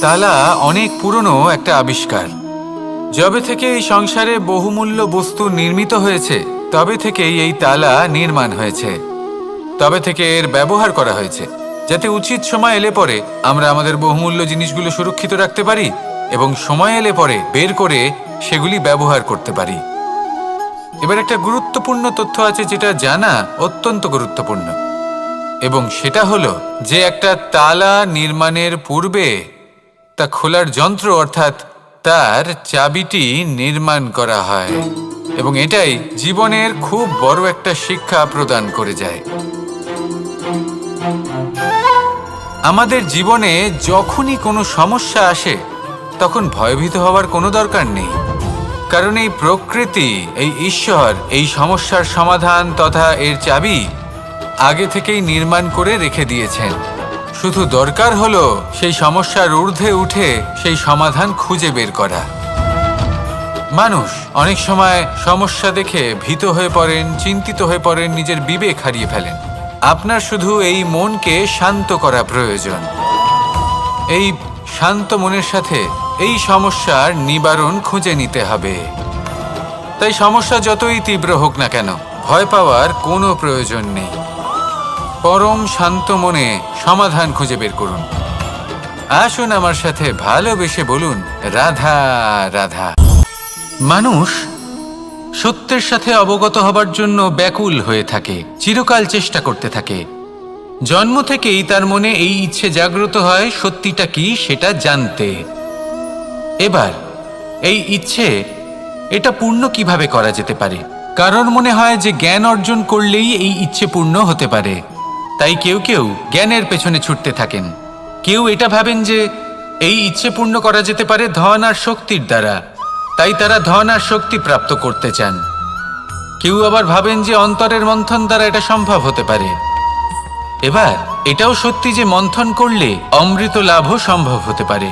তালা অনেক পুরনো একটা আবিষ্কার। যবে থেকে এই সংসারে বহুমূল্য বস্তু নির্মিত হয়েছে তবে থেকেই এই তালা নির্মাণ হয়েছে, তবে থেকে এর ব্যবহার করা হয়েছে, যাতে উচিত সময় এলে পরে আমরা আমাদের বহুমূল্য জিনিসগুলো সুরক্ষিত রাখতে পারি এবং সময় এলে পরে বের করে সেগুলি ব্যবহার করতে পারি। এবার একটা গুরুত্বপূর্ণ তথ্য আছে যেটা জানা অত্যন্ত গুরুত্বপূর্ণ, এবং সেটা হলো যে একটা তালা নির্মাণের পূর্বে তা খোলার যন্ত্র অর্থাৎ তার চাবিটি নির্মাণ করা হয়, এবং এটাই জীবনের খুব বড় একটা শিক্ষা প্রদান করে যায়। আমাদের জীবনে যখনই কোনো সমস্যা আসে তখন ভয়ভীত হওয়ার কোনো দরকার নেই, কারণ এই প্রকৃতি, এই ঈশ্বর এই সমস্যার সমাধান তথা এর চাবি আগে থেকেই নির্মাণ করে রেখে দিয়েছেন। শুধু দরকার হলো সেই সমস্যার ঊর্ধ্বে উঠে সেই সমাধান খুঁজে বের করা। মানুষ অনেক সময় সমস্যা দেখে ভীত হয়ে পড়েন, চিন্তিত হয়ে পড়েন, নিজের বিবেক হারিয়ে ফেলেন। আপনার শুধু এই মনকে শান্ত করা প্রয়োজন। এই শান্ত মনের সাথে এই সমস্যার নিবারণ খুঁজে নিতে হবে। তাই সমস্যা যতই তীব্র হোক না কেন ভয় পাওয়ার কোনো প্রয়োজন নেই। পরম শান্ত মনে সমাধান খুঁজে বের করুন। আসুন আমার সাথে ভালোবেসে বলুন, রাধা রাধা। মানুষ সত্যের সাথে অবগত হবার জন্য ব্যাকুল হয়ে থাকে, চিরকাল চেষ্টা করতে থাকে। জন্ম থেকেই তার মনে এই ইচ্ছে জাগ্রত হয় সত্যিটা কি সেটা জানতে। এবার এই ইচ্ছে এটা পূর্ণ কিভাবে করা যেতে পারে? কারোর মনে হয় যে জ্ঞান অর্জন করলেই এই ইচ্ছে পূর্ণ হতে পারে, তাই কেউ কেউ জ্ঞানের পেছনে ছুটতে থাকেন। কেউ এটা ভাবেন যে এই ইচ্ছে পূর্ণ করা যেতে পারে ধন আর শক্তির দ্বারা, তাই তারা ধন আর শক্তি প্রাপ্ত করতে চান। কেউ আবার ভাবেন যে অন্তরের মন্থন দ্বারা এটা সম্ভব হতে পারে। এবার এটাও সত্যি যে মন্থন করলে অমৃত লাভও সম্ভব হতে পারে,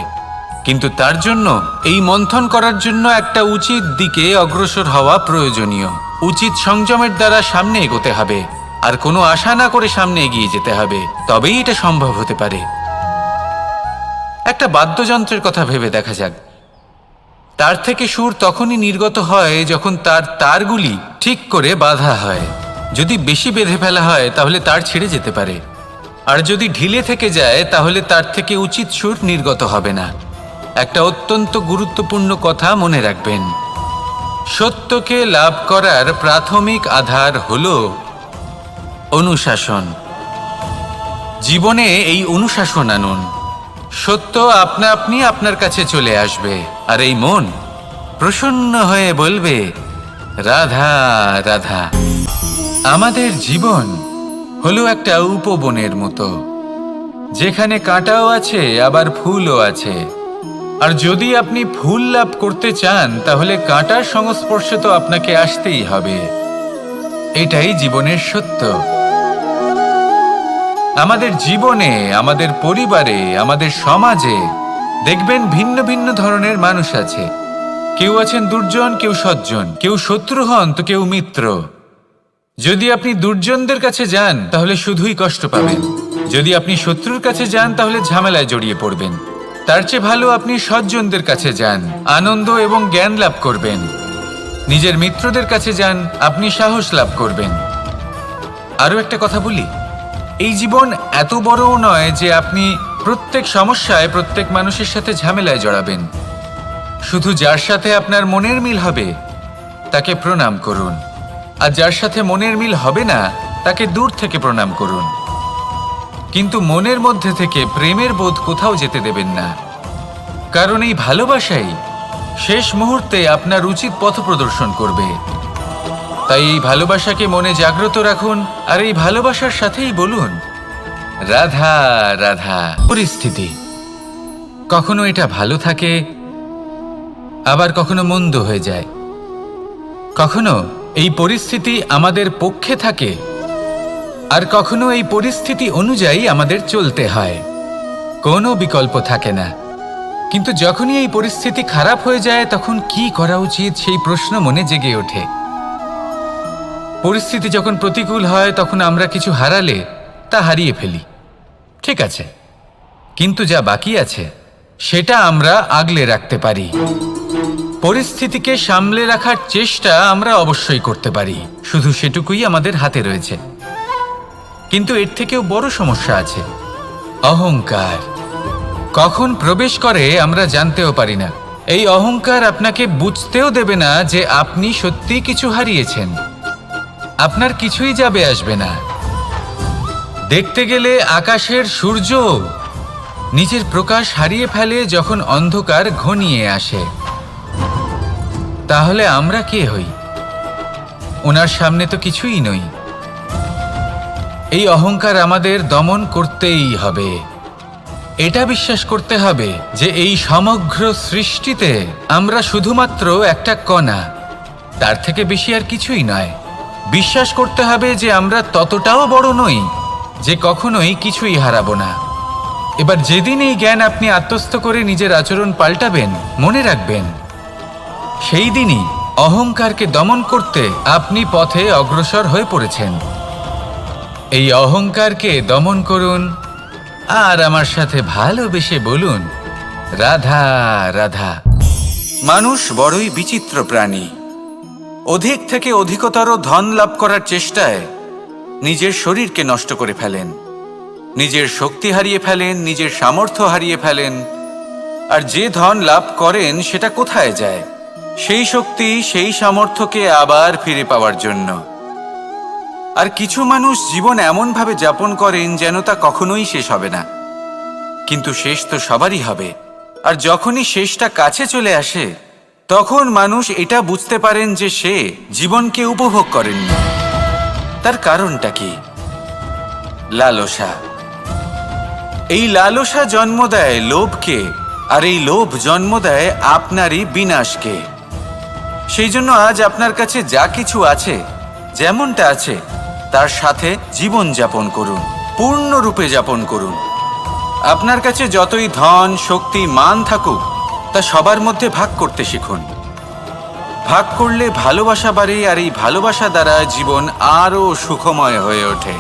কিন্তু তার জন্য এই মন্থন করার জন্য একটা উচিত দিকে অগ্রসর হওয়া প্রয়োজনীয়। উচিত সংযমের দ্বারা সামনে এগোতে হবে, আর কোনো আশা না করে সামনে এগিয়ে যেতে হবে, তবেই এটা সম্ভব হতে পারে। একটা বাদ্যযন্ত্রের কথা ভেবে দেখা যাক। তার থেকে সুর তখনই নির্গত হয় যখন তার তারগুলি ঠিক করে বাঁধা হয়। যদি বেশি বেঁধে ফেলা হয় তাহলে তার ছিঁড়ে যেতে পারে, আর যদি ঢিলে থেকে যায় তাহলে তার থেকে উচিত সুর নির্গত হবে না। একটা অত্যন্ত গুরুত্বপূর্ণ কথা মনে রাখবেন, সত্যকে লাভ করার প্রাথমিক আধার হলো অনুশাসন। জীবনে এই অনুশাসন আনুন, সত্য আপনা আপনি আপনার কাছে চলে আসবে, আর এই মন প্রসন্ন হয়ে বলবে, রাধা রাধা। আমাদের জীবন হলো একটা উপবনের মতো, যেখানে কাঁটাও আছে আবার ফুলও আছে। আর যদি আপনি ফুল লাভ করতে চান তাহলে কাঁটার সংস্পর্শে তো আপনাকে আসতেই হবে। এটাই জীবনের সত্য। আমাদের জীবনে, আমাদের পরিবারে, আমাদের সমাজে দেখবেন ভিন্ন ভিন্ন ধরনের মানুষ আছে। কেউ আছেন দুর্জন, কেউ সজ্জন, কেউ শত্রু হন তো কেউ মিত্র। যদি আপনি দুর্জনদের কাছে যান তাহলে শুধুই কষ্ট পাবেন, যদি আপনি শত্রুর কাছে যান তাহলে ঝামেলায় জড়িয়ে পড়বেন। তার চেয়ে ভালো আপনি সজ্জনদের কাছে যান, আনন্দ এবং জ্ঞান লাভ করবেন। নিজের মিত্রদের কাছে যান, আপনি সাহস লাভ করবেন। আরও একটা কথা বলি, এই জীবন এত বড়ও নয় যে আপনি প্রত্যেক সমস্যায় প্রত্যেক মানুষের সাথে ঝামেলায় জড়াবেন। শুধু যার সাথে আপনার মনের মিল হবে তাকে প্রণাম করুন, আর যার সাথে মনের মিল হবে না তাকে দূর থেকে প্রণাম করুন। কিন্তু মনের মধ্যে থেকে প্রেমের বোধ কোথাও যেতে দেবেন না, কারণ এই ভালোবাসাই শেষ মুহূর্তে আপনার উচিত পথ প্রদর্শন করবে। তাই এই ভালোবাসাকে মনে জাগ্রত রাখুন, আর এই ভালোবাসার সাথেই বলুন, রাধা রাধা। পরিস্থিতি কখনো এটা ভালো থাকে, আবার কখনো মন্দ হয়ে যায়। কখনো এই পরিস্থিতি আমাদের পক্ষে থাকে, আর কখনো এই পরিস্থিতি অনুযায়ী আমাদের চলতে হয়। কোনো বিকল্প থাকে না। কিন্তু যখনই এই পরিস্থিতি খারাপ হয়ে যায় তখন কি করা উচিত সেই প্রশ্ন মনে জেগে ওঠে। পরিস্থিতি যখন প্রতিকূল হয় তখন আমরা কিছু হারালে তা হারিয়ে ফেলি, ঠিক আছে, কিন্তু যা বাকি আছে সেটা আমরা আগলে রাখতে পারি। পরিস্থিতিকে সামলে রাখার চেষ্টা আমরা অবশ্যই করতে পারি, শুধু সেটুকুই আমাদের হাতে রয়েছে। কিন্তু এর থেকেও বড় সমস্যা আছে, অহংকার। কখন প্রবেশ করে আমরা জানতেও পারি না। এই অহংকার আপনাকে বুঝতেও দেবে না যে আপনি সত্যি কিছু হারিয়েছেন। আপনার কিছুই যাবে আসবে না। দেখতে গেলে আকাশের সূর্য নিজের প্রকাশ হারিয়ে ফেলে যখন অন্ধকার ঘনিয়ে আসে। তাহলে আমরা কে হই? ওনার সামনে তো কিছুই নই। এই অহংকার আমাদের দমন করতেই হবে। এটা বিশ্বাস করতে হবে যে এই সমগ্র সৃষ্টিতে আমরা শুধুমাত্র একটা কণা, তার থেকে বেশি আর কিছুই নয়। বিশ্বাস করতে হবে যে আমরা ততটাও বড় নই যে কখনোই কিছুই হারাবো না। এবার যেদিন এই জ্ঞান আপনি আত্মস্থ করে নিজের আচরণ পাল্টাবেন, মনে রাখবেন সেই দিনই অহংকারকে দমন করতে আপনি পথে অগ্রসর হয়ে পড়েছেন। এই অহংকারকে দমন করুন আর আমার সাথে ভালোবেসে বলুন, রাধা রাধা। মানুষ বড়ই বিচিত্র প্রাণী। অধিক থেকে অধিকতর ধন লাভ করার চেষ্টায় নিজের শরীরকে নষ্ট করে ফেলেন, নিজের শক্তি হারিয়ে ফেলেন, নিজের সামর্থ্য হারিয়ে ফেলেন। আর যে ধন লাভ করেন সেটা কোথায় যায়? সেই শক্তি, সেই সামর্থ্যকে আবার ফিরে পাওয়ার জন্য। আর কিছু মানুষ জীবন এমনভাবে যাপন করেন যেন তা কখনোই শেষ হবে না। কিন্তু শেষ তো সবারই হবে। আর যখনই শেষটা কাছে চলে আসে, তখন মানুষ এটা বুঝতে পারেন যে সে জীবনকে উপভোগ করেননি। তার কারণটা কি? লালসা। এই লালসা জন্ম দেয় লোভকে, আর এই লোভ জন্ম দেয় আপনারই বিনাশকে। সেই জন্য আজ আপনার কাছে যা কিছু আছে, যেমনটা আছে, তার সাথে জীবন যাপন করুন, পূর্ণরূপে যাপন করুন। আপনার কাছে যতই ধন, শক্তি, মান থাকুক, তা সবার মধ্যে ভাগ করতে শিখুন। ভাগ করলে ভালোবাসা বাড়ে, আর এই ভালোবাসা দ্বারা জীবন আরও সুখময় হয়ে ওঠে।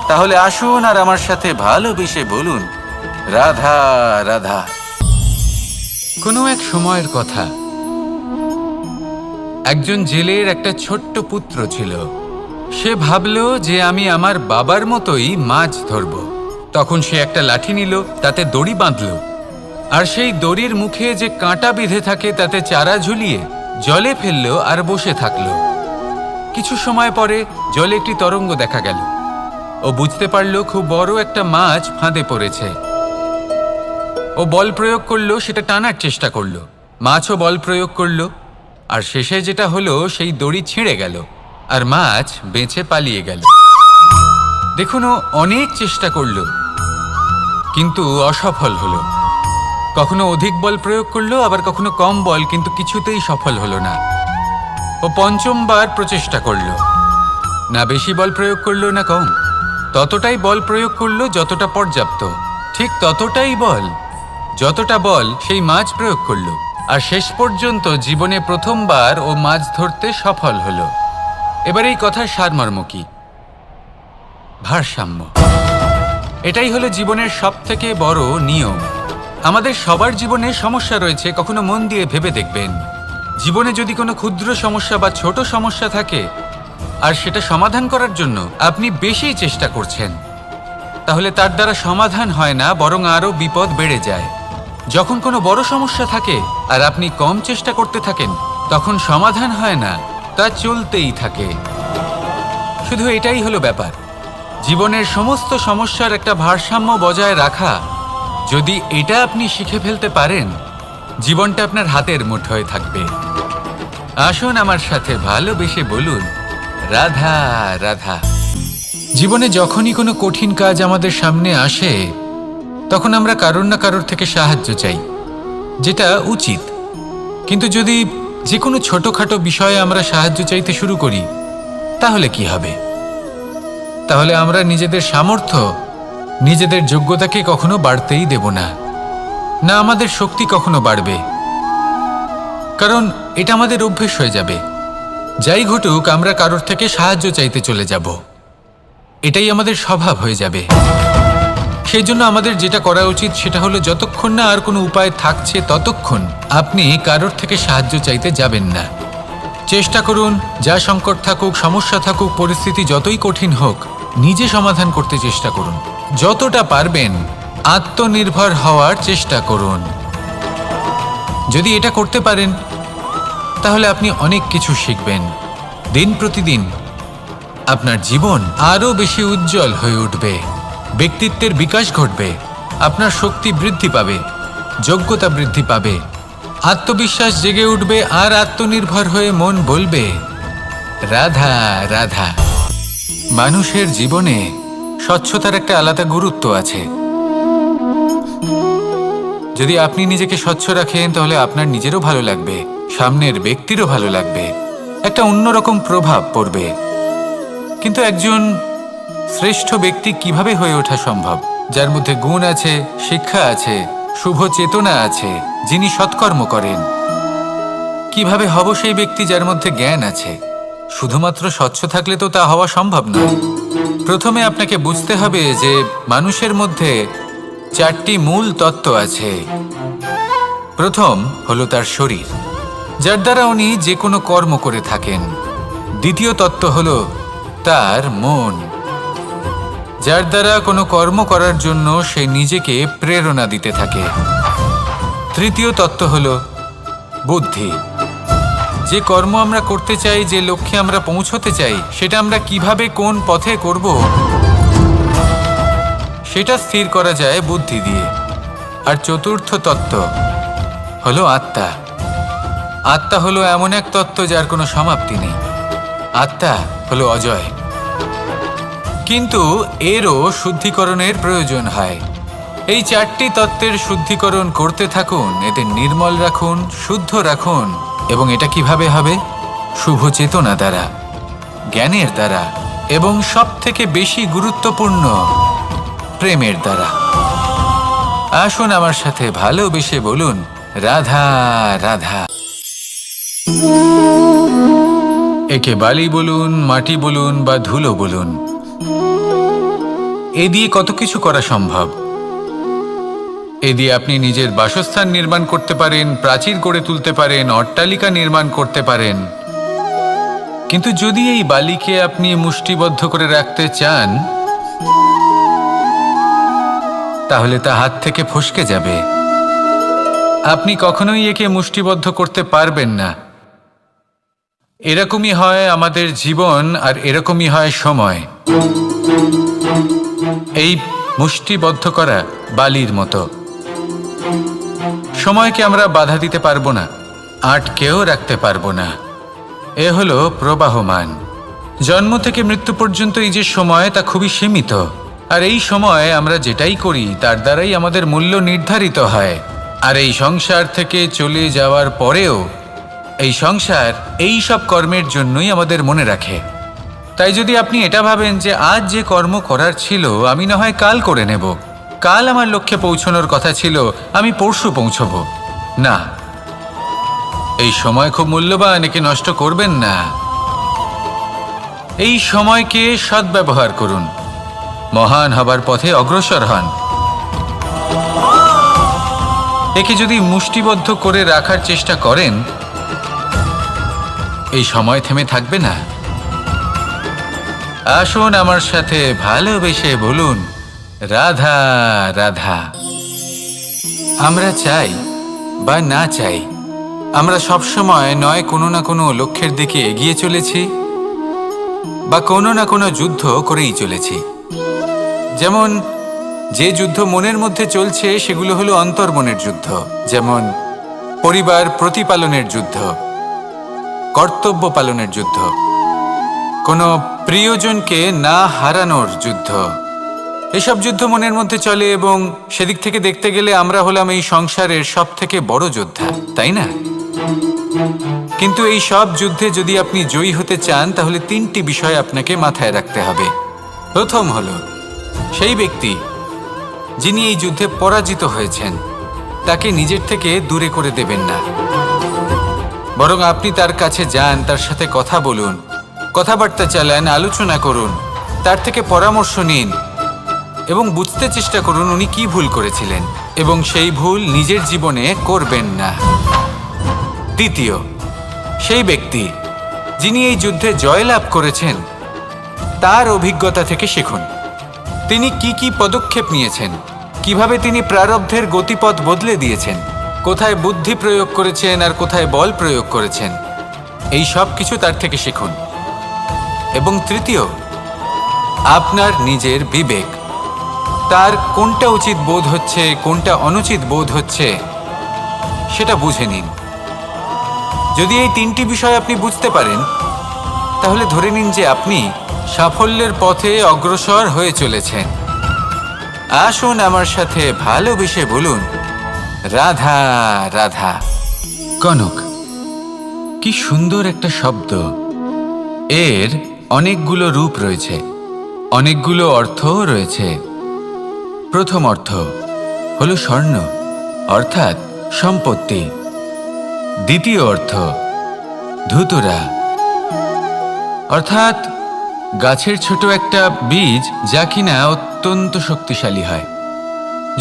তাহলে আসুন আর আমার সাথে ভালোবেসে বলুন, রাধা রাধা। কোনো এক সময়ের কথা, একজন জেলের একটা ছোট্ট পুত্র ছিল। সে ভাবল যে আমি আমার বাবার মতোই মাছ ধরব। তখন সে একটা লাঠি নিল, তাতে দড়ি বাঁধল, আর সেই দড়ির মুখে যে কাঁটা বিঁধে থাকে তাতে চারা ঝুলিয়ে জলে ফেলল আর বসে থাকল। কিছু সময় পরে জলে একটি তরঙ্গ দেখা গেল। ও বুঝতে পারল খুব বড় একটা মাছ ফাঁদে পড়েছে। ও বল প্রয়োগ করলো, সেটা টানার চেষ্টা করলো। মাছও বল প্রয়োগ করলো, আর শেষে যেটা হলো, সেই দড়ি ছিঁড়ে গেল আর মাছ বেঁচে পালিয়ে গেল। দেখুন, ও অনেক চেষ্টা করলো কিন্তু অসফল হলো। কখনো অধিক বল প্রয়োগ করলো, আবার কখনো কম বল, কিন্তু কিছুতেই সফল হলো না। ও পঞ্চমবার প্রচেষ্টা করলো। না বেশি বল প্রয়োগ করলো না কম, ততটাই বল প্রয়োগ করলো যতটা পর্যাপ্ত। ঠিক ততটাই বল, যতটা বল সেই মাছ প্রয়োগ করলো। আর শেষ পর্যন্ত জীবনে প্রথমবার ও মাছ ধরতে সফল হলো। এবার এই কথার সারমর্ম কি? ভারসাম্য। এটাই হলো জীবনের সবথেকে বড় নিয়ম। আমাদের সবার জীবনে সমস্যা রয়েছে, কখনো মন দিয়ে ভেবে দেখবেন। জীবনে যদি কোনো ক্ষুদ্র সমস্যা বা ছোট সমস্যা থাকে, আর সেটা সমাধান করার জন্য আপনি বেশি চেষ্টা করছেন, তাহলে তার দ্বারা সমাধান হয় না, বরং আরও বিপদ বেড়ে যায়। যখন কোনো বড় সমস্যা থাকে আর আপনি কম চেষ্টা করতে থাকেন, তখন সমাধান হয় না, তা চলতেই থাকে। শুধু এটাই হলো ব্যাপার। জীবনের সমস্ত সমস্যার একটা ভারসাম্য বজায় রাখা, যদি এটা আপনি শিখে ফেলতে পারেন, জীবনটা আপনার হাতের মুঠোয় থাকবে। আসুন আমার সাথে ভালোবেসে বলুন, রাধা রাধা। জীবনে যখনই কোনো কঠিন কাজ আমাদের সামনে আসে, তখন আমরা কারোর না কারোর থেকে সাহায্য চাই, যেটা উচিত। কিন্তু যদি যে কোনো ছোটখাটো বিষয়ে আমরা সাহায্য চাইতে শুরু করি, তাহলে কি হবে? তাহলে আমরা নিজেদের সামর্থ্য, নিজেদের যোগ্যতাকে কখনো বাড়তেই দেব না। না আমাদের শক্তি কখনো বাড়বে, কারণ এটা আমাদের অভ্যেস হয়ে যাবে। যাই ঘটুক, আমরা কারোর থেকে সাহায্য চাইতে চলে যাব। এটাই আমাদের স্বভাব হয়ে যাবে। সেই জন্য আমাদের যেটা করা উচিত সেটা হলো যতক্ষণ না আর কোনো উপায় থাকছে ততক্ষণ আপনি কারোর থেকে সাহায্য চাইতে যাবেন না। চেষ্টা করুন, যা সংকট থাকুক, সমস্যা থাকুক, পরিস্থিতি যতই কঠিন হোক, নিজে সমাধান করতে চেষ্টা করুন। যতটা পারবেন আত্মনির্ভর হওয়ার চেষ্টা করুন। যদি এটা করতে পারেন তাহলে আপনি অনেক কিছু শিখবেন। দিন প্রতিদিন আপনার জীবন আরও বেশি উজ্জ্বল হয়ে উঠবে, ব্যক্তিত্বের বিকাশ ঘটবে, আপনার শক্তি বৃদ্ধি পাবে, যোগ্যতা বৃদ্ধি পাবে, আত্মবিশ্বাস জেগে উঠবে, আর আত্মনির্ভর হয়ে মন বলবে রাধা রাধা। মানুষের জীবনে স্বচ্ছতার একটা আলাদা গুরুত্ব আছে। যদি আপনি নিজেকে স্বচ্ছ রাখেন তাহলে আপনার নিজেরও ভালো লাগবে, সামনের ব্যক্তিরও ভালো লাগবে, একটা অন্যরকম প্রভাব পড়বে। কিন্তু একজন শ্রেষ্ঠ ব্যক্তি কিভাবে হয়ে ওঠা সম্ভব? যার মধ্যে গুণ আছে, শিক্ষা আছে, শুভ চেতনা আছে, যিনি সৎকর্ম করেন। কিভাবে হব সেই ব্যক্তি যার মধ্যে জ্ঞান আছে? শুধুমাত্র স্বচ্ছ থাকলে তো তা হওয়া সম্ভব নয়। প্রথমে আপনাকে বুঝতে হবে যে মানুষের মধ্যে 4টি মূল তত্ত্ব আছে। প্রথম হলো তার শরীর, যার দ্বারা উনি যে কোনো কর্ম করে থাকেন। দ্বিতীয় তত্ত্ব হলো তার মন, যার দ্বারা কোনো কর্ম করার জন্য সে নিজেকে প্রেরণা দিতে থাকে। তৃতীয় তত্ত্ব হলো বুদ্ধি, যে কর্ম আমরা করতে চাই, যে লক্ষ্যে আমরা পৌঁছতে চাই, সেটা আমরা কিভাবে কোন পথে করব সেটা স্থির করা যায় বুদ্ধি দিয়ে। আর চতুর্থ তত্ত্ব হলো আত্মা। আত্মা হলো এমন এক তত্ত্ব যার কোনো সমাপ্তি নেই। আত্মা হলো অজয়, কিন্তু এরও শুদ্ধিকরণের প্রয়োজন হয়। এই 4টি তত্ত্বের শুদ্ধিকরণ করতে থাকুন, এদের নির্মল রাখুন, শুদ্ধ রাখুন। এবং এটা কিভাবে হবে? শুভ চেতনা দ্বারা, জ্ঞানের দ্বারা, এবং সবথেকে বেশি গুরুত্বপূর্ণ প্রেমের দ্বারা। আসুন আমার সাথে ভালোবেসে বলুন রাধা রাধা। একে বালি বলুন, মাটি বলুন বা ধুলো বলুন, এ দিয়ে কত কিছু করা সম্ভব। এ দিয়ে আপনি নিজের বাসস্থান নির্মাণ করতে পারেন, প্রাচীর গড়ে তুলতে পারেন, অট্টালিকা নির্মাণ করতে পারেন। কিন্তু যদি এই বালিকে আপনি মুষ্টিবদ্ধ করে রাখতে চান তাহলে তা হাত থেকে ফসকে যাবে। আপনি কখনোই একে মুষ্টিবদ্ধ করতে পারবেন না। এরকমই হয় আমাদের জীবন, আর এরকমই হয় সময়। এই মুষ্টিবদ্ধ করা বালির মতো। সময়কে আমরা বাধা দিতে পারবো না, আটকেও রাখতে পারবো না। এ হলো প্রবাহমান। জন্ম থেকে মৃত্যু পর্যন্ত এই যে সময়, তা খুবই সীমিত। আর এই সময় আমরা যেটাই করি তার দ্বারাই আমাদের মূল্য নির্ধারিত হয়। আর এই সংসার থেকে চলে যাওয়ার পরেও এই সংসার এই সব কর্মের জন্যই আমাদের মনে রাখে। তাই যদি আপনি এটা ভাবেন যে আজ যে কর্ম করার ছিল আমি না হয় কাল করে নেব, কাল আমার লক্ষ্যে পৌঁছানোর কথা ছিল আমি পরশু পৌঁছব, না, এই সময় খুব মূল্যবান, একে নষ্ট করবেন না। এই সময়কে সদ্ব্যবহার করুন, মহান হবার পথে অগ্রসর হন। একে যদি মুষ্টিবদ্ধ করে রাখার চেষ্টা করেন, এই সময় থেমে থাকবে না। আসুন আমার সাথে ভালোবেসে বলুন রাধা রাধা। আমরা চাই বা না চাই, আমরা সবসময় নয় কোনো না কোনো লক্ষ্যের দিকে এগিয়ে চলেছি বা কোনো না কোনো যুদ্ধ করেই চলেছি। যেমন যে যুদ্ধ মনের মধ্যে চলছে সেগুলো হলো অন্তর্মনের যুদ্ধ, যেমন পরিবার প্রতিপালনের যুদ্ধ, কর্তব্য পালনের যুদ্ধ, কোনো প্রিয়জনকে না হারানোর যুদ্ধ। এসব যুদ্ধ মনের মধ্যে চলে এবং সেদিক থেকে দেখতে গেলে আমরা হলাম এই সংসারের সব থেকে বড় যোদ্ধা, তাই না? কিন্তু এই সব যুদ্ধে যদি আপনি জয়ী হতে চান তাহলে 3টি বিষয় আপনাকে মাথায় রাখতে হবে। প্রথম হলো সেই ব্যক্তি যিনি এই যুদ্ধে পরাজিত হয়েছেন তাকে নিজের থেকে দূরে করে দেবেন না, বরং আপনি তার কাছে যান, তার সাথে কথা বলুন, কথাবার্তা চালান, আলোচনা করুন, তার থেকে পরামর্শ নিন এবং বুঝতে চেষ্টা করুন উনি কি ভুল করেছিলেন এবং সেই ভুল নিজের জীবনে করবেন না। দ্বিতীয়, সেই ব্যক্তি যিনি এই যুদ্ধে জয়লাভ করেছেন তার অভিজ্ঞতা থেকে শিখুন। তিনি কি কি পদক্ষেপ নিয়েছেন, কিভাবে তিনি প্রারব্ধের গতিপথ বদলে দিয়েছেন, কোথায় বুদ্ধি প্রয়োগ করেছেন আর কোথায় বল প্রয়োগ করেছেন, এই সব কিছু তার থেকে শিখুন। এবং তৃতীয়, আপনার নিজের বিবেক, তার কোনটা উচিত বোধ হচ্ছে কোনটা অনুচিত বোধ হচ্ছে সেটা বুঝে নিন। যদি এই তিনটি বিষয় আপনি বুঝতে পারেন তাহলে ধরে নিন যে আপনি সাফল্যের পথে অগ্রসর হয়ে চলেছেন। আসুন আমার সাথে ভালোবেসে বলুন, রাধা রাধা। কনক, কি সুন্দর একটা শব্দ। এর অনেকগুলো রূপ রয়েছে, অনেকগুলো অর্থও রয়েছে। প্রথম অর্থ হলো স্বর্ণ, অর্থাৎ সম্পত্তি। দ্বিতীয় অর্থ ধুতুরা, অর্থাৎ গাছের ছোট একটা বীজ যা কিনা অত্যন্ত শক্তিশালী হয়।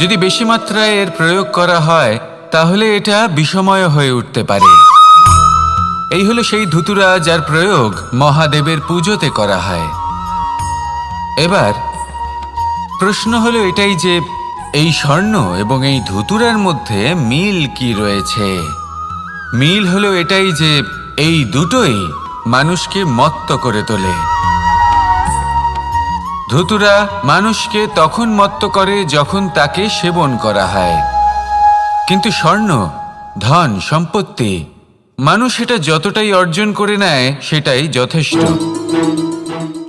যদি বেশি মাত্রায় এর প্রয়োগ করা হয় তাহলে এটা বিষময় হয়ে উঠতে পারে। এই হলো সেই ধুতুরা যার প্রয়োগ মহাদেবের পুজোতে করা হয়। এবার প্রশ্ন হলো এটাই যে এই স্বর্ণ এবং এই ধুতুরার মধ্যে মিল কি রয়েছে। মিল হলো এটাই যে এই দুটোই মানুষকে মত্ত করে তোলে। ধুতুরা মানুষকে তখন মত্ত করে যখন তাকে সেবন করা হয়, কিন্তু স্বর্ণ, ধন, সম্পত্তি, মানুষ এটা যতটাই অর্জন করে নেয় সেটাই যথেষ্ট।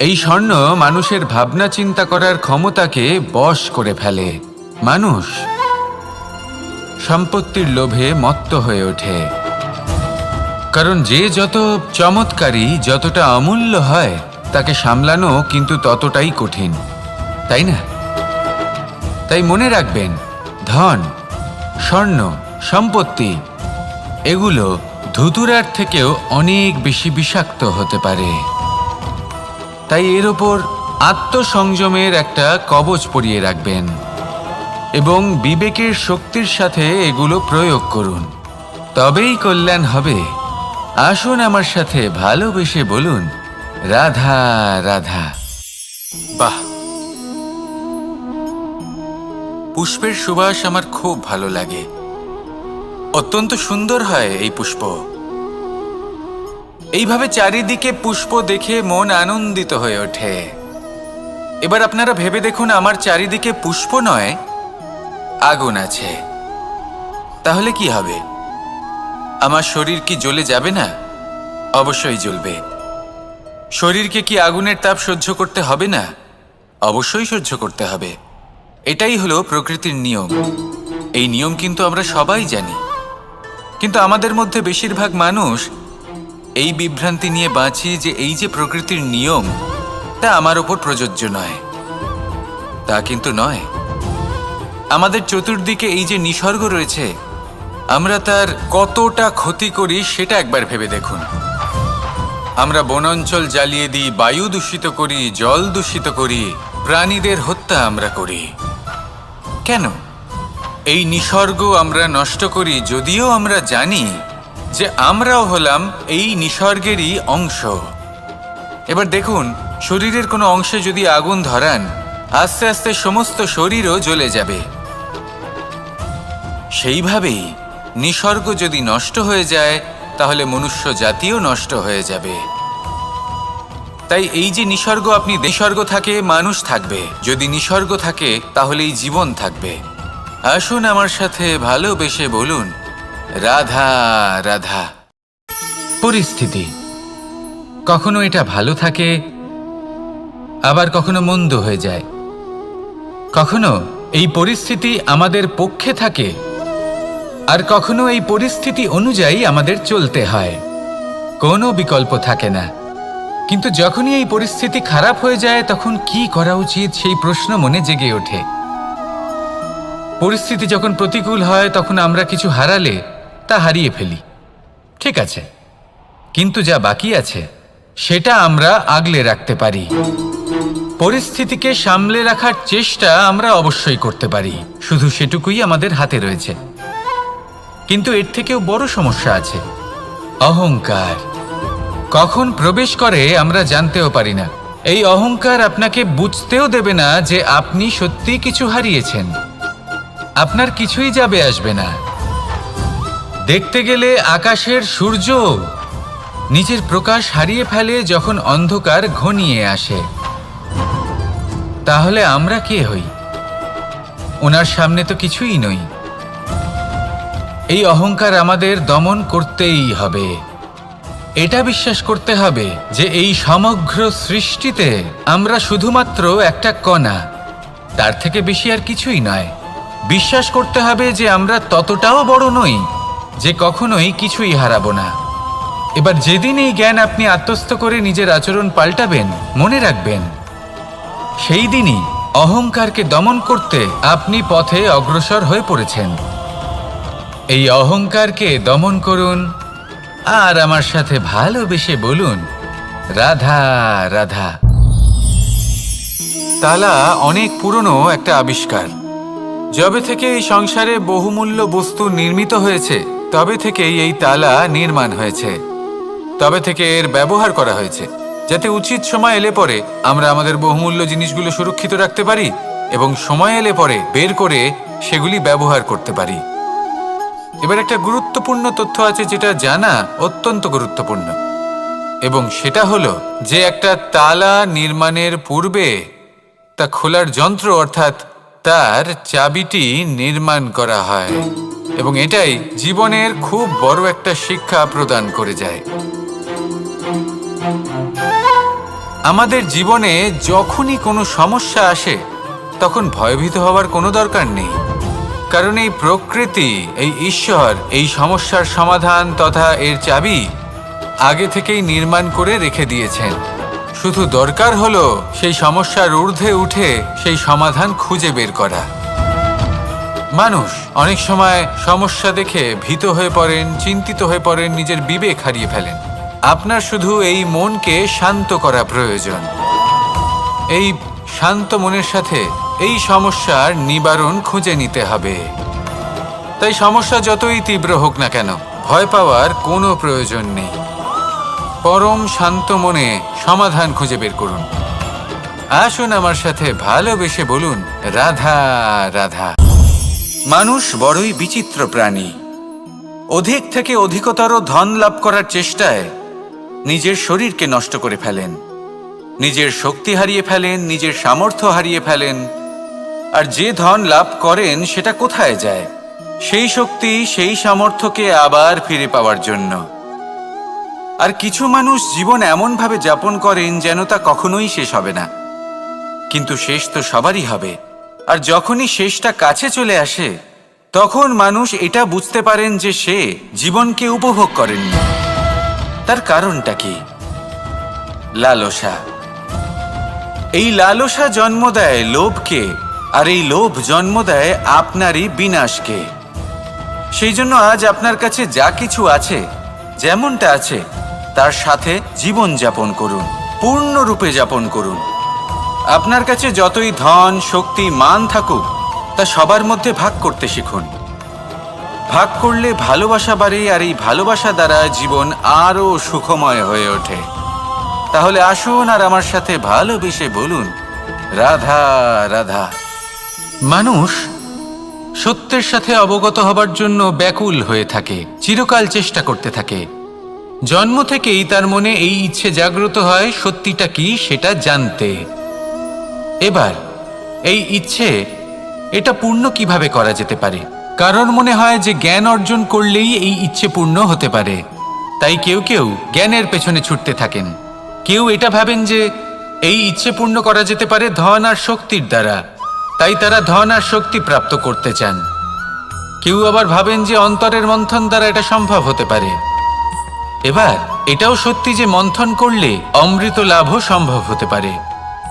এই স্বর্ণ মানুষের ভাবনা চিন্তা করার ক্ষমতাকে বশ করে ফেলে। মানুষ সম্পত্তির লোভে মত্ত হয়ে ওঠে, কারণ যে যত চমৎকারী, যতটা অমূল্য হয় তাকে সামলানো কিন্তু ততটাই কঠিন, তাই না? তাই মনে রাখবেন, ধন, স্বর্ণ, সম্পত্তি এগুলো ধুতুরার থেকেও অনেক বেশি বিষাক্ত হতে পারে। তাই এর ওপর আত্মসংযমের একটা কবচ পরিয়ে রাখবেন এবং বিবেকের শক্তির সাথে এগুলো প্রয়োগ করুন, তবেই কল্যাণ হবে। আসুন আমার সাথে ভালোবেসে বলুন, রাধা রাধা। বাহ, পুষ্পের সুবাস আমার খুব ভালো লাগে। অত্যন্ত সুন্দর হয় এই পুষ্প। এইভাবে চারিদিকে পুষ্প দেখে মন আনন্দিত হয়ে ওঠে। এবার আপনারা ভেবে দেখুন, আমার চারিদিকে পুষ্প নয়, আগুন আছে। তাহলে কি হবে? আমার শরীর কি জ্বলে যাবে না? অবশ্যই জ্বলবে। শরীরকে কি আগুনের তাপ সহ্য করতে হবে না? অবশ্যই সহ্য করতে হবে। এটাই হলো প্রকৃতির নিয়ম। এই নিয়ম কিন্তু আমরা সবাই জানি, কিন্তু আমাদের মধ্যে বেশিরভাগ মানুষ এই বিভ্রান্তি নিয়ে বাঁচি যে এই যে প্রকৃতির নিয়ম তা আমার ওপর প্রযোজ্য নয়। তা কিন্তু নয়। আমাদের চতুর্দিকে এই যে নিসর্গ রয়েছে, আমরা তার কতটা ক্ষতি করি সেটা একবার ভেবে দেখুন। আমরা বনাঞ্চল জ্বালিয়ে দিই, বায়ু দূষিত করি, জল দূষিত করি, প্রাণীদের হত্যা আমরা করি। কেন? এই নিসর্গ আমরা নষ্ট করি, যদিও আমরা জানি যে আমরাও হলাম এই নিসর্গেরই অংশ। এবার দেখুন, শরীরের কোনো অংশে যদি আগুন ধরান, আস্তে আস্তে সমস্ত শরীরও জ্বলে যাবে। সেইভাবেই নিসর্গ যদি নষ্ট হয়ে যায় তাহলে মনুষ্য জাতিও নষ্ট হয়ে যাবে। তাই এই যে নিসর্গ, আপনি নিসর্গ থাকে মানুষ থাকবে, যদি নিসর্গ থাকে তাহলেই জীবন থাকবে। আসুন আমার সাথে ভালোবেসে বলুন, রাধা রাধা। পরিস্থিতি কখনো এটা ভালো থাকে, আবার কখনো মন্দ হয়ে যায়। কখনো এই পরিস্থিতি আমাদের পক্ষে থাকে, আর কখনো এই পরিস্থিতি অনুযায়ী আমাদের চলতে হয়। কোনো বিকল্প থাকে না। কিন্তু যখনই এই পরিস্থিতি খারাপ হয়ে যায় তখন কি করা উচিত সেই প্রশ্ন মনে জেগে ওঠে। পরিস্থিতি যখন প্রতিকূল হয় তখন আমরা কিছু হারালে তা হারিয়ে ফেলি, ঠিক আছে, কিন্তু যা বাকি আছে সেটা আমরা আগলে রাখতে পারি। পরিস্থিতিকে সামলে রাখার চেষ্টা আমরা অবশ্যই করতে পারি, শুধু সেটুকুই আমাদের হাতে রয়েছে। কিন্তু এর থেকেও বড় সমস্যা আছে, অহংকার। কখন প্রবেশ করে আমরা জানতেও পারি না। এই অহংকার আপনাকে বুঝতেও দেবে না যে আপনি সত্যি কিছু হারিয়েছেন। আপনার কিছুই যাবে আসবে না। দেখতে গেলে আকাশের সূর্য নিজের প্রকাশ হারিয়ে ফেলে যখন অন্ধকার ঘনিয়ে আসে। তাহলে আমরা কে হই? ওনার সামনে তো কিছুই নই। এই অহংকার আমাদের দমন করতেই হবে। এটা বিশ্বাস করতে হবে যে এই সমগ্র সৃষ্টিতে আমরা শুধুমাত্র একটা কণা, তার থেকে বেশি আর কিছুই নয়। বিশ্বাস করতে হবে যে আমরা ততটাও বড় নই যে কখনোই কিছুই হারাবো না। এবার যেদিন এই জ্ঞান আপনি আত্মস্থ করে নিজের আচরণ পাল্টাবেন, মনে রাখবেন সেই দিনই অহংকারকে দমন করতে আপনি পথে অগ্রসর হয়ে পড়েছেন। এই অহংকারকে দমন করুন আর আমার সাথে ভালোবেসে বলুন, রাধা রাধা। তালা অনেক পুরনো একটা আবিষ্কার। যবে থেকে এই সংসারে বহুমূল্য বস্তু নির্মিত হয়েছে, তবে থেকেই এই তালা নির্মাণ হয়েছে। তবে থেকে এর ব্যবহার করা হয়েছে, যাতে উচিত সময় এলে পরে আমরা আমাদের বহুমূল্য জিনিসগুলো সুরক্ষিত রাখতে পারি এবং সময় এলে পরে বের করে সেগুলি ব্যবহার করতে পারি। এবার একটা গুরুত্বপূর্ণ তথ্য আছে যেটা জানা অত্যন্ত গুরুত্বপূর্ণ, এবং সেটা হলো যে একটা তালা নির্মাণের পূর্বে তা খোলার যন্ত্র অর্থাৎ তার চাবিটি নির্মাণ করা হয়, এবং এটাই জীবনের খুব বড় একটা শিক্ষা প্রদান করে যায়। আমাদের জীবনে যখনই কোনো সমস্যা আসে তখন ভয়ভীত হওয়ার কোনো দরকার নেই, কারণ এই প্রকৃতি, এই ঈশ্বর এই সমস্যার সমাধান তথা এর চাবি আগে থেকেই নির্মাণ করে রেখে দিয়েছেন। শুধু দরকার হলো সেই সমস্যার ঊর্ধ্বে উঠে সেই সমাধান খুঁজে বের করা। মানুষ অনেক সময় সমস্যা দেখে ভীত হয়ে পড়েন, চিন্তিত হয়ে পড়েন, নিজের বিবেক হারিয়ে ফেলেন। আপনার শুধু এই মনকে শান্ত করা প্রয়োজন। এই শান্ত মনের সাথে এই সমস্যার নিবারণ খুঁজে নিতে হবে। তাই সমস্যা যতই তীব্র হোক না কেন, ভয় পাওয়ার কোনো প্রয়োজন নেই। পরম শান্ত মনে সমাধান খুঁজে বের করুন। আসুন আমার সাথে ভালোবেসে বলুন, রাধা রাধা। মানুষ বড়ই বিচিত্র প্রাণী। অধিক থেকে অধিকতর ধন লাভ করার চেষ্টায় নিজের শরীরকে নষ্ট করে ফেলেন, নিজের শক্তি হারিয়ে ফেলেন, নিজের সামর্থ্য হারিয়ে ফেলেন। আর যে ধন লাভ করেন সেটা কোথায় যায়? সেই শক্তি, সেই সামর্থ্যকে আবার ফিরে পাওয়ার জন্য। আর কিছু মানুষ জীবন এমনভাবে যাপন করেন যেন তা কখনোই শেষ হবে না, কিন্তু শেষ তো সবারই হবে। আর যখনই শেষটা কাছে চলে আসে, তখন মানুষ এটা বুঝতে পারেন যে সে জীবনকে উপভোগ করেননি। তার কারণটা কি? লালসা। এই লালসা জন্ম দেয় লোভকে, আর এই লোভ জন্ম দেয় আপনারই বিনাশকে। সেই জন্য আজ আপনার কাছে যা কিছু আছে, যেমনটা আছে তার সাথে জীবন যাপন করুন, পূর্ণরূপে যাপন করুন। আপনার কাছে যতই ধন, শক্তি, মান থাকুক, তা সবার মধ্যে ভাগ করতে শিখুন। ভাগ করলে ভালোবাসা বাড়ে, আর এই ভালোবাসা দ্বারা জীবন আরও সুখময় হয়ে ওঠে। তাহলে আসুন আর আমার সাথে ভালোবেসে বলুন, রাধা রাধা। মানুষ সত্যের সাথে অবগত হবার জন্য ব্যাকুল হয়ে থাকে, চিরকাল চেষ্টা করতে থাকে। জন্ম থেকেই তার মনে এই ইচ্ছে জাগ্রত হয় সত্যিটা কি সেটা জানতে। এবার এই ইচ্ছে, এটা পূর্ণ কিভাবে করা যেতে পারে? কারণ মনে হয় যে জ্ঞান অর্জন করলেই এই ইচ্ছে পূর্ণ হতে পারে। তাই কেউ কেউ জ্ঞানের পেছনে ছুটতে থাকেন। কেউ এটা ভাবেন যে এই ইচ্ছে পূর্ণ করা যেতে পারে ধন আর শক্তির দ্বারা, তাই তারা ধন আর শক্তি প্রাপ্ত করতে চান। কেউ আবার ভাবেন যে অন্তরের মন্থন দ্বারা এটা সম্ভব হতে পারে। এবার এটাও সত্যি যে মন্থন করলে অমৃত লাভও সম্ভব হতে পারে,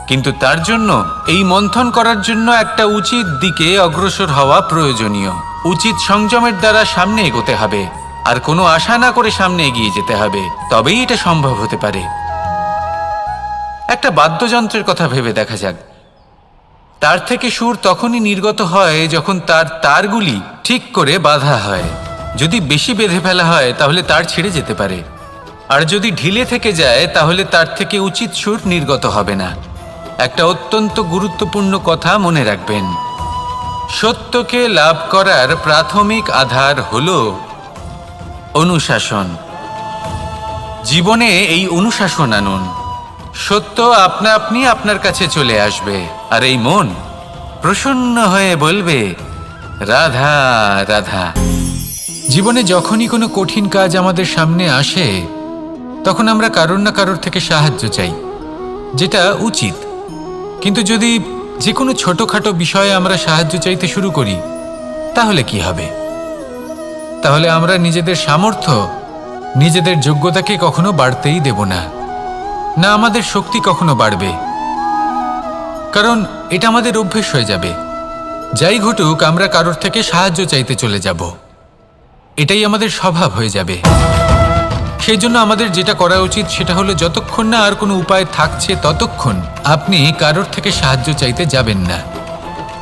কিন্তু তার জন্য এই মন্থন করার জন্য একটা উচিত দিকে অগ্রসর হওয়া প্রয়োজনীয়। উচিত সংযমের দ্বারা সামনে এগোতে হবে, আর কোনো আশা না করে সামনে এগিয়ে যেতে হবে, তবেই এটা সম্ভব হতে পারে। একটা বাদ্যযন্ত্রের কথা ভেবে দেখা যাক। তার থেকে সুর তখনই নির্গত হয় যখন তার তারগুলি ঠিক করে বাঁধা হয়। যদি বেশি বেঁধে ফেলা হয় তাহলে তার ছিঁড়ে যেতে পারে, আর যদি ঢিলে থেকে যায় তাহলে তার থেকে উচিত সুর নির্গত হবে না। একটা অত্যন্ত গুরুত্বপূর্ণ কথা মনে রাখবেন, সত্যকে লাভ করার প্রাথমিক আধার হল অনুশাসন। জীবনে এই অনুশাসন আনুন, সত্য আপনা আপনি আপনার কাছে চলে আসবে, আর এই মন প্রসন্ন হয়ে বলবে রাধা রাধা। জীবনে যখনই কোনো কঠিন কাজ আমাদের সামনে আসে তখন আমরা কারোর না কারোর থেকে সাহায্য চাই, যেটা উচিত। কিন্তু যদি যে কোনো ছোটখাটো বিষয়ে আমরা সাহায্য চাইতে শুরু করি তাহলে কি হবে? তাহলে আমরা নিজেদের সামর্থ্য, নিজেদের যোগ্যতাকে কখনো বাড়তেই দেব না, না আমাদের শক্তি কখনো বাড়বে, কারণ এটা আমাদের অভ্যেস হয়ে যাবে। যাই ঘটুক আমরা কারোর থেকে সাহায্য চাইতে চলে যাব, এটাই আমাদের স্বভাব হয়ে যাবে। সেই জন্য আমাদের যেটা করা উচিত সেটা হলো যতক্ষণ না আর কোনো উপায় থাকছে ততক্ষণ আপনি কারোর থেকে সাহায্য চাইতে যাবেন না।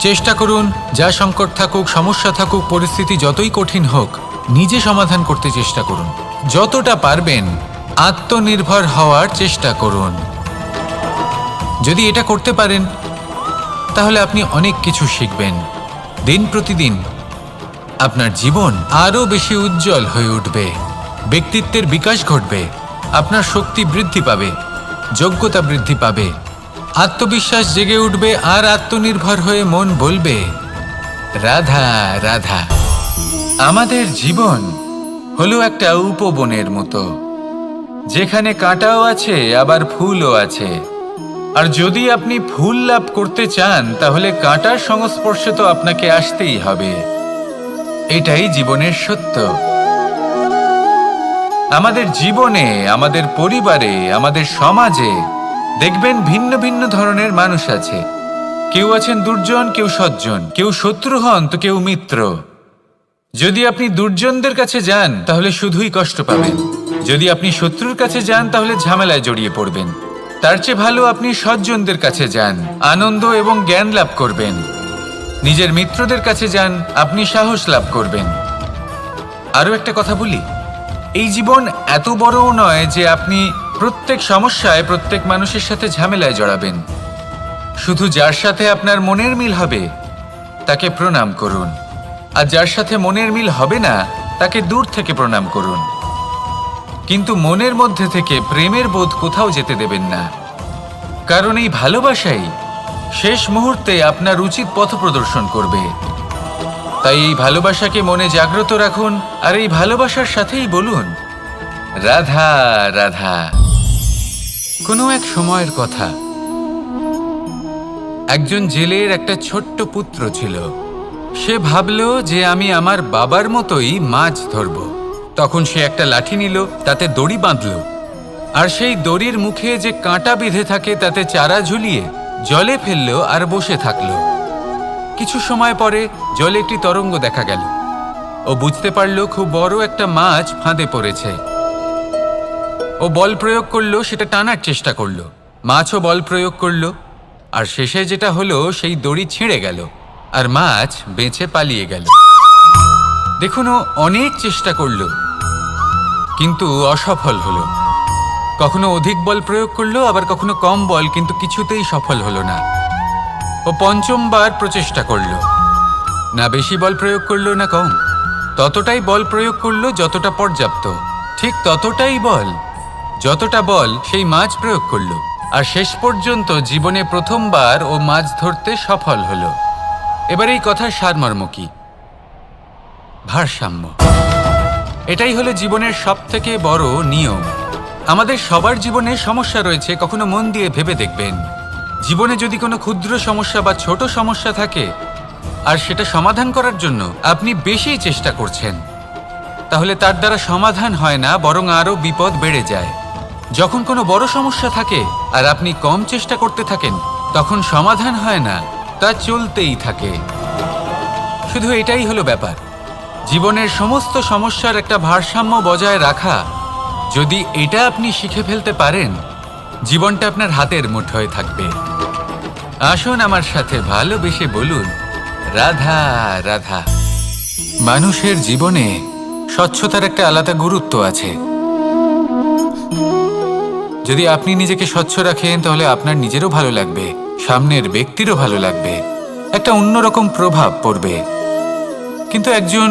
চেষ্টা করুন, যা সংকট থাকুক, সমস্যা থাকুক, পরিস্থিতি যতই কঠিন হোক, নিজে সমাধান করতে চেষ্টা করুন। যতটা পারবেন আত্মনির্ভর হওয়ার চেষ্টা করুন। যদি এটা করতে পারেন তাহলে আপনি অনেক কিছু শিখবেন। দিন প্রতিদিন আপনার জীবন আরও বেশি উজ্জ্বল হয়ে উঠবে, ব্যক্তিত্বের বিকাশ ঘটবে, আপনার শক্তি বৃদ্ধি পাবে, যোগ্যতা বৃদ্ধি পাবে, আত্মবিশ্বাস জেগে উঠবে, আর আত্মনির্ভর হয়ে মন বলবে রাধা রাধা। আমাদের জীবন হলো একটা উপবনের মতো, যেখানে কাঁটাও আছে আবার ফুলও আছে। আর যদি আপনি ফুল লাভ করতে চান তাহলে কাঁটার সংস্পর্শে তো আপনাকে আসতেই হবে। এটাই জীবনের সত্য। আমাদের জীবনে, আমাদের পরিবারে, আমাদের সমাজে দেখবেন ভিন্ন ভিন্ন ধরনের মানুষ আছে। কেউ আছেন দুর্জন, কেউ সজ্জন, কেউ শত্রু হন তো কেউ মিত্র। যদি আপনি দুর্জনদের কাছে যান তাহলে শুধুই কষ্ট পাবেন, যদি আপনি শত্রুর কাছে যান তাহলে ঝামেলায় জড়িয়ে পড়বেন। তার চেয়ে ভালো আপনি সজ্জনদের কাছে যান, আনন্দ এবং জ্ঞান লাভ করবেন। নিজের মিত্রদের কাছে যান, আপনি সাহস লাভ করবেন। আরও একটা কথা বলি, এই জীবন এত বড়ও নয় যে আপনি প্রত্যেক সমস্যায় প্রত্যেক মানুষের সাথে ঝামেলায় জড়াবেন। শুধু যার সাথে আপনার মনের মিল হবে তাকে প্রণাম করুন, আর যার সাথে মনের মিল হবে না তাকে দূর থেকে প্রণাম করুন। কিন্তু মনের মধ্যে থেকে প্রেমের বোধ কোথাও যেতে দেবেন না, কারণ এই ভালোবাসাই শেষ মুহূর্তে আপনার উচিত পথ প্রদর্শন করবে। তাই এই ভালোবাসাকে মনে জাগ্রত রাখুন, আর এই ভালোবাসার সাথেই বলুন রাধা রাধা। কোনো এক সময়ের কথা, একজন জেলের একটা ছোট্ট পুত্র ছিল। সে ভাবল যে আমি আমার বাবার মতোই মাছ ধরব। তখন সে একটা লাঠি নিল, তাতে দড়ি বাঁধল, আর সেই দড়ির মুখে যে কাঁটা বিঁধে থাকে তাতে চারা ঝুলিয়ে জলে ফেলল আর বসে থাকল। কিছু সময় পরে জলে একটি তরঙ্গ দেখা গেল। ও বুঝতে পারল খুব বড় একটা মাছ ফাঁদে পড়েছে। ও বল প্রয়োগ করলো, সেটা টানার চেষ্টা করলো, মাছও বল প্রয়োগ করলো, আর শেষে যেটা হলো সেই দড়ি ছিঁড়ে গেল আর মাছ বেঁচে পালিয়ে গেল। দেখুন, ও অনেক চেষ্টা করলো কিন্তু অসফল হলো। কখনো অধিক বল প্রয়োগ করলো, আবার কখনো কম বল, কিন্তু কিছুতেই সফল হলো না। ও পঞ্চমবার প্রচেষ্টা করলো, না বেশি বল প্রয়োগ করলো না কম, ততটাই বল প্রয়োগ করলো যতটা পর্যাপ্ত, ঠিক ততটাই বল, যতটা বল সেই মাছ প্রয়োগ করলো, আর শেষ পর্যন্ত জীবনে প্রথমবার ও মাছ ধরতে সফল হলো। এবার এই কথার সারমর্ম কি? ভারসাম্য। এটাই হলো জীবনের সবথেকে বড় নিয়ম। আমাদের সবার জীবনে সমস্যা রয়েছে, কখনো মন দিয়ে ভেবে দেখবেন। জীবনে যদি কোনো ক্ষুদ্র সমস্যা বা ছোট সমস্যা থাকে আর সেটা সমাধান করার জন্য আপনি বেশি চেষ্টা করছেন, তাহলে তার দ্বারা সমাধান হয় না, বরং আরও বিপদ বেড়ে যায়। যখন কোনো বড় সমস্যা থাকে আর আপনি কম চেষ্টা করতে থাকেন, তখন সমাধান হয় না, তা চলতেই থাকে। শুধু এটাই হলো ব্যাপার। জীবনের সমস্ত সমস্যার একটা ভারসাম্য বজায় রাখা, যদি এটা আপনি শিখে ফেলতে পারেন জীবনটা আপনার হাতের মুঠোয় থাকবে। আসুন আমার সাথে ভালোবেসে বলুন, রাধা রাধা। মানুষের জীবনে স্বচ্ছতার একটা আলাদা গুরুত্ব আছে। যদি আপনি নিজেকে স্বচ্ছ রাখেন তাহলে আপনার নিজেরও ভালো লাগবে, সামনের ব্যক্তিরও ভালো লাগবে, একটা অন্যরকম প্রভাব পড়বে। কিন্তু একজন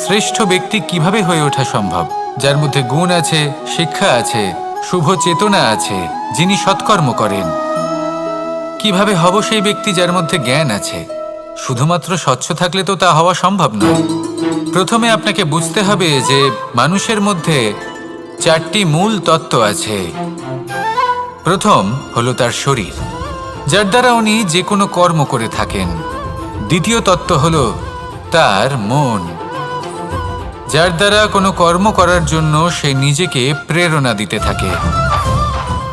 শ্রেষ্ঠ ব্যক্তি কিভাবে হয়ে ওঠা সম্ভব? যার মধ্যে গুণ আছে, শিক্ষা আছে, শুভ চেতনা আছে, যিনি সৎকর্ম করেন। কিভাবে হব সেই ব্যক্তি যার মধ্যে জ্ঞান আছে? শুধুমাত্র স্বচ্ছ থাকলে তো তা হওয়া সম্ভব নয়। প্রথমে আপনাকে বুঝতে হবে যে মানুষের মধ্যে 4টি মূল তত্ত্ব আছে। প্রথম হলো তার শরীর, যার দ্বারা উনি যে কোনো কর্ম করে থাকেন। দ্বিতীয় তত্ত্ব হলো তার মন, যার দ্বারা কোনো কর্ম করার জন্য সে নিজেকে প্রেরণা দিতে থাকে।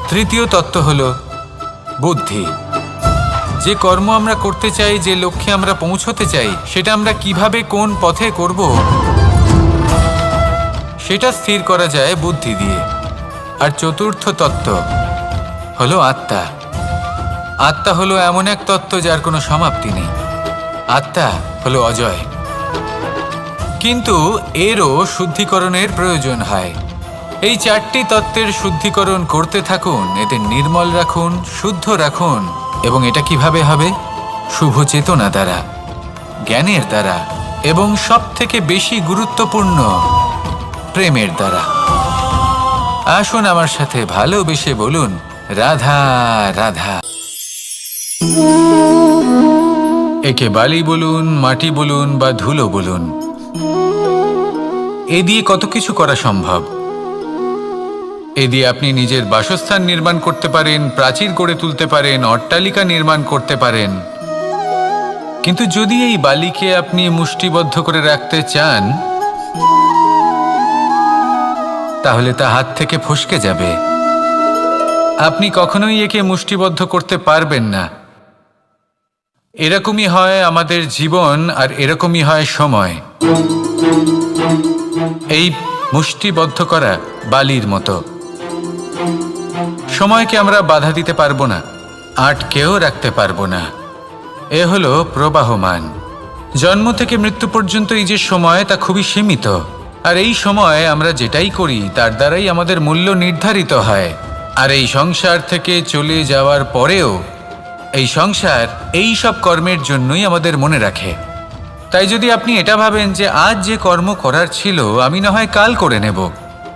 তৃতীয় তত্ত্ব হলো বুদ্ধি, যে কর্ম আমরা করতে চাই, যে লক্ষ্যে আমরা পৌঁছতে চাই, সেটা আমরা কিভাবে কোন পথে করব সেটা স্থির করা যায় বুদ্ধি দিয়ে। আর চতুর্থ তত্ত্ব হলো আত্মা। আত্মা হলো এমন এক তত্ত্ব যার কোনো সমাপ্তি নেই। আত্মা হলো অজয়। কিন্তু এরও শুদ্ধিকরণের প্রয়োজন হয়। এই 4টি তত্ত্বের শুদ্ধিকরণ করতে থাকুন, এদের নির্মল রাখুন, শুদ্ধ রাখুন। এবং এটা কিভাবে হবে? শুভ চেতনা দ্বারা, জ্ঞানের দ্বারা, এবং সবথেকে বেশি গুরুত্বপূর্ণ প্রেমের দ্বারা। আসুন আমার সাথে ভালোবেসে বলুন, রাধা রাধা। একে বালি বলুন, মাটি বলুন বা ধুলো বলুন, এ দিয়ে কত কিছু করা সম্ভব। এ দিয়ে আপনি নিজের বাসস্থান নির্মাণ করতে পারেন, প্রাচীর গড়ে তুলতে পারেন, অট্টালিকা নির্মাণ করতে পারেন। কিন্তু যদি এই বালিকে আপনি মুষ্টিবদ্ধ করে রাখতে চান, তাহলে তা হাত থেকে ফসকে যাবে। আপনি কখনোই একে মুষ্টিবদ্ধ করতে পারবেন না। এরকমই হয় আমাদের জীবন, আর এরকমই হয় সময়। এই মুষ্টিবদ্ধ করা বালির মতো। সময়কে আমরা বাধা দিতে পারবো না, আটকেও রাখতে পারবো না। এ হলো প্রবাহমান। জন্ম থেকে মৃত্যু পর্যন্ত এই যে সময়, তা খুবই সীমিত। আর এই সময় আমরা যেটাই করি তার দ্বারাই আমাদের মূল্য নির্ধারিত হয়। আর এই সংসার থেকে চলে যাওয়ার পরেও এই সংসার এই সব কর্মের জন্যই আমাদের মনে রাখে। তাই যদি আপনি এটা ভাবেন যে আজ যে কর্ম করার ছিল আমি না হয় কাল করে নেব,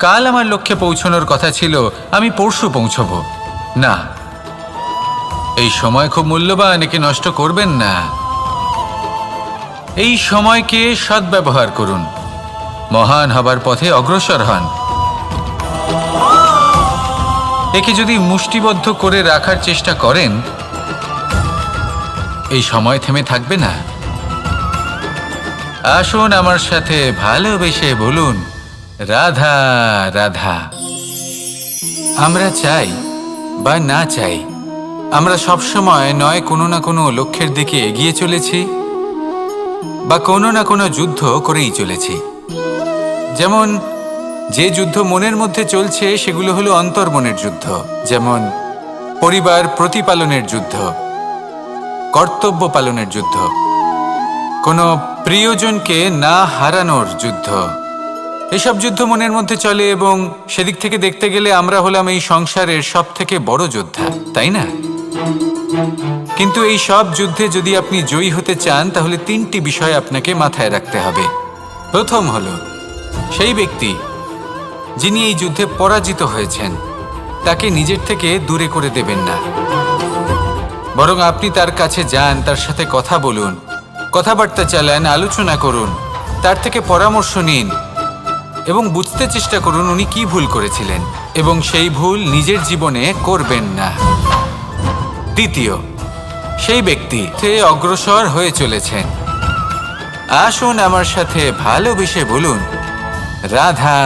কাল আমার লক্ষ্যে পৌঁছানোর কথা ছিল আমি পরশু পৌঁছব, না, এই সময় খুব মূল্যবান, একে নষ্ট করবেন না। এই সময়কে সদ্ব্যবহার করুন, মহান হবার পথে অগ্রসর হন। একে যদি মুষ্টিবদ্ধ করে রাখার চেষ্টা করেন, এই সময় থেমে থাকবে না। আসুন আমার সাথে ভালোবেসে বলুন, রাধা রাধা। আমরা চাই বা না চাই, আমরা সবসময় নয় কোনো না কোনো লক্ষ্যের দিকে এগিয়ে চলেছি বা কোনো না কোনো যুদ্ধ করেই চলেছি। যেমন যে যুদ্ধ মনের মধ্যে চলছে সেগুলো হলো অন্তর্মনের যুদ্ধ, যেমন পরিবার প্রতিপালনের যুদ্ধ, কর্তব্য পালনের যুদ্ধ, কোনো প্রিয়জনকে না হারানোর যুদ্ধ। এসব যুদ্ধ মনের মধ্যে চলে এবং সেদিক থেকে দেখতে গেলে আমরা হলাম এই সংসারের সব থেকে বড় যোদ্ধা, তাই না? কিন্তু এই সব যুদ্ধে যদি আপনি জয়ী হতে চান তাহলে 3টি বিষয় আপনাকে মাথায় রাখতে হবে। প্রথম হলো সেই ব্যক্তি যিনি এই যুদ্ধে পরাজিত হয়েছেন তাকে নিজের থেকে দূরে করে দেবেন না, বরং আপনি তার কাছে যান, তার সাথে কথা বলুন, কথাবার্তা চালান, আলোচনা করুন, তার থেকে পরামর্শ নিন এবং বুঝতে চেষ্টা করুন উনি কি ভুল করেছিলেন এবং সেই ভুল নিজের জীবনে করবেন না। দ্বিতীয়, সেই ব্যক্তি অগ্রসর হয়ে চলেছেন। আসুন আমার সাথে ভালোবেসে বলুন, রাধা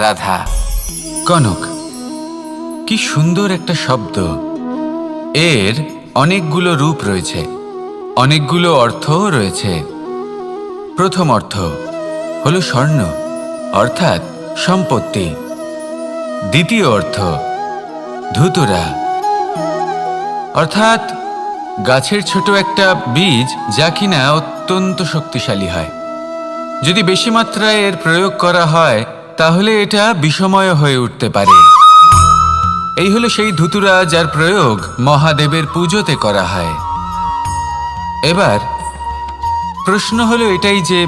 রাধা। কনক, কি সুন্দর একটা শব্দ। এর অনেকগুলো রূপ রয়েছে, অনেকগুলো অর্থও রয়েছে। প্রথম অর্থ হলো স্বর্ণ, অর্থাৎ সম্পত্তি। দ্বিতীয় অর্থ ধুতুরা, অর্থাৎ গাছের ছোট একটা বীজ যা কিনা অত্যন্ত শক্তিশালী হয়। যদি বেশি মাত্রায় এর প্রয়োগ করা হয় তাহলে এটা বিষময় হয়ে উঠতে পারে। এই হলো সেই ধুতুরা যার প্রয়োগ মহাদেবের পুজোতে করা হয়। এবার প্রশ্ন হলো এটাই যে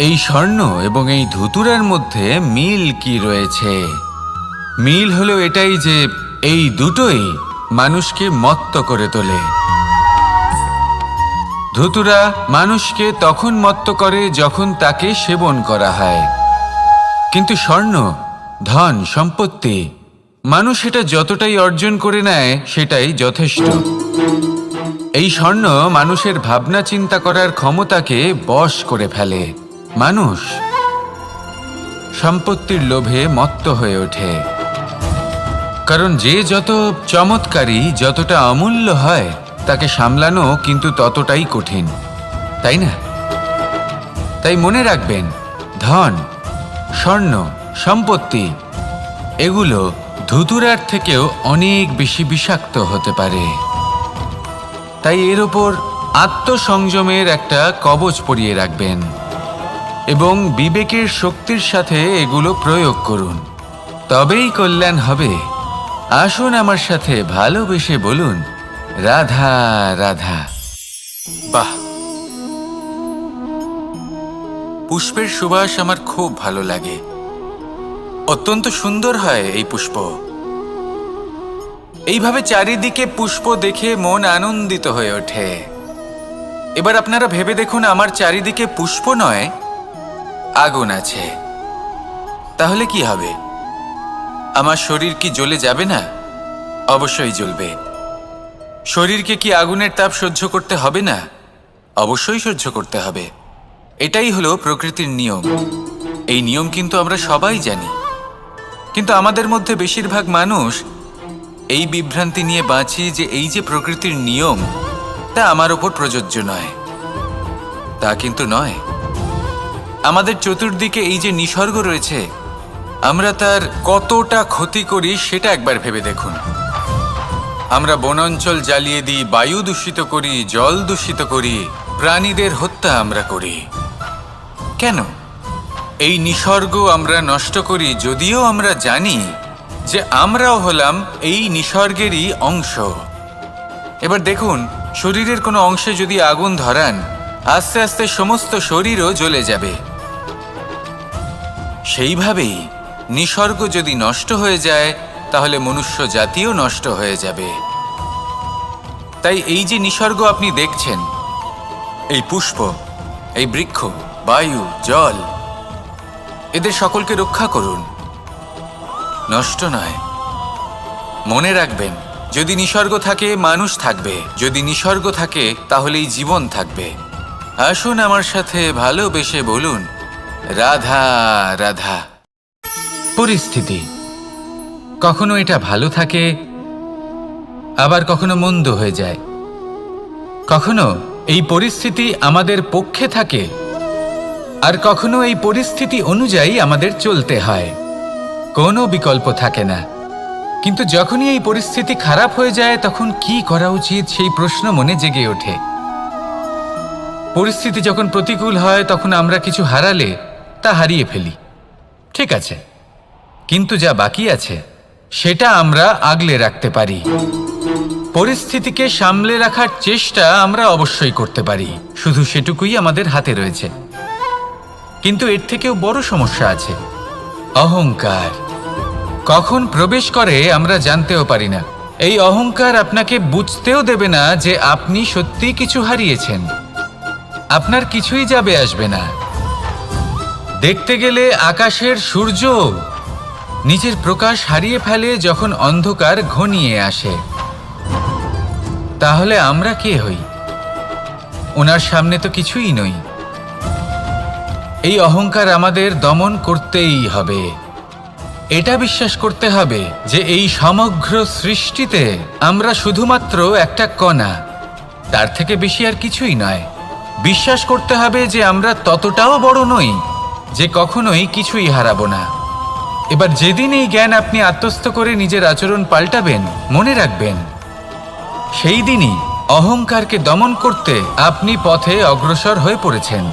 এই স্বর্ণ এবং এই ধুতুরার মধ্যে মিল কি রয়েছে। মিল হলো এটাই যে এই দুটোই মানুষকে মত্ত করে তোলে। ধুতুরা মানুষকে তখন মত্ত করে যখন তাকে সেবন করা হয়, কিন্তু স্বর্ণ, ধন, সম্পত্তি মানুষ এটা যতটাই অর্জন করে নেয় সেটাই যথেষ্ট। এই স্বর্ণ মানুষের ভাবনা চিন্তা করার ক্ষমতাকে বশ করে ফেলে। মানুষ সম্পত্তির লোভে মত্ত হয়ে ওঠে, কারণ যে যত চমৎকারী, যতটা অমূল্য হয় তাকে সামলানো কিন্তু ততটাই কঠিন, তাই না? তাই মনে রাখবেন, ধন, স্বর্ণ, সম্পত্তি এগুলো ধুতুরার থেকেও অনেক বেশি বিষাক্ত হতে পারে। তাই এর ওপর আত্মসংযমের একটা কবচ পরিয়ে রাখবেন এবং বিবেকের শক্তির সাথে এগুলো প্রয়োগ করুন, তবেই কল্যাণ হবে। আসুন আমার সাথে ভালোবেসে বলুন, রাধা রাধা। বাহ, পুষ্পের সুবাস আমার খুব ভালো লাগে। অত্যন্ত সুন্দর হয় এই পুষ্প। এইভাবে চারিদিকে পুষ্প দেখে মন আনন্দিত হয়ে ওঠে। এবার আপনারা ভেবে দেখুন, আমার চারিদিকে পুষ্প নয়, আগুন আছে। তাহলে কি হবে? আমার শরীর কি জ্বলে যাবে না? অবশ্যই জ্বলবে। শরীরকে কি আগুনের তাপ সহ্য করতে হবে না? অবশ্যই সহ্য করতে হবে। এটাই হলো প্রকৃতির নিয়ম। এই নিয়ম কিন্তু আমরা সবাই জানি, কিন্তু আমাদের মধ্যে বেশিরভাগ মানুষ এই বিভ্রান্তি নিয়ে বাঁচি যে এই যে প্রকৃতির নিয়ম তা আমার ওপর প্রযোজ্য নয়। তা কিন্তু নয়। আমাদের চতুর্দিকে এই যে নিসর্গ রয়েছে, আমরা তার কতটা ক্ষতি করি সেটা একবার ভেবে দেখুন। আমরা বনাঞ্চল জ্বালিয়ে দিই, বায়ু দূষিত করি, জল দূষিত করি, প্রাণীদের হত্যা আমরা করি। কেন? এই নিসর্গ আমরা নষ্ট করি, যদিও আমরা জানি যে আমরাও হলাম এই নিসর্গেরই অংশ। এবার দেখুন, শরীরের কোনো অংশে যদি আগুন ধরান, আস্তে আস্তে সমস্ত শরীরও জ্বলে যাবে। সেইভাবেই নিসর্গ যদি নষ্ট হয়ে যায় তাহলে মনুষ্য জাতিও নষ্ট হয়ে যাবে। তাই এই যে নিসর্গ আপনি দেখছেন, এই পুষ্প, এই বৃক্ষ, বায়ু, জল, এদের সকলকে রক্ষা করুন, নষ্ট নয়। মনে রাখবেন, যদি নিসর্গ থাকে মানুষ থাকবে, যদি নিসর্গ থাকে তাহলেই জীবন থাকবে। আসুন আমার সাথে ভালোবেসে বলুন, রাধা রাধা। পরিস্থিতি কখনো এটা ভালো থাকে, আবার কখনো মন্দ হয়ে যায়। কখনো এই পরিস্থিতি আমাদের পক্ষে থাকে, আর কখনো এই পরিস্থিতি অনুযায়ী আমাদের চলতে হয়। কোনো বিকল্প থাকে না। কিন্তু যখনই এই পরিস্থিতি খারাপ হয়ে যায় তখন কি করা উচিত সেই প্রশ্ন মনে জেগে ওঠে। পরিস্থিতি যখন প্রতিকূল হয় তখন আমরা কিছু হারালে তা হারিয়ে ফেলি, ঠিক আছে, কিন্তু যা বাকি আছে সেটা আমরা আগলে রাখতে পারি। পরিস্থিতিকে সামলে রাখার চেষ্টা আমরা অবশ্যই করতে পারি, শুধু সেটুকুই আমাদের হাতে রয়েছে। কিন্তু এর থেকেও বড় সমস্যা আছে, অহংকার। কখন প্রবেশ করে আমরা জানতেও পারি না। এই অহংকার আপনাকে বুঝতেও দেবে না যে আপনি সত্যি কিছু হারিয়েছেন। আপনার কিছুই যাবে আসবে না। দেখতে গেলে আকাশের সূর্য নিজের প্রকাশ হারিয়ে ফেলে যখন অন্ধকার ঘনিয়ে আসে। তাহলে আমরা কে হই? ওনার সামনে তো কিছুই নই। এই অহংকার আমাদের দমন করতেই হবে। এটা বিশ্বাস করতে হবে যে এই সমগ্র সৃষ্টিতে আমরা শুধুমাত্র একটা কণা, তার থেকে বেশি আর কিছুই নয়। বিশ্বাস করতে হবে যে আমরা ততটাও বড় নই যে কখনোই কিছুই হারাবো না। এবার যেদিন এই জ্ঞান আপনি আত্মস্থ করে নিজের আচরণ পাল্টাবেন, মনে রাখবেন সেই দিনই অহংকারকে দমন করতে আপনি পথে অগ্রসর হয়ে পড়েছেন।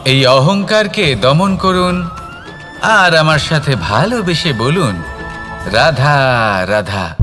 এই অহংকারকে দমন করুন আর আমার সাথে ভালোবেসে বলুন, রাধা রাধা।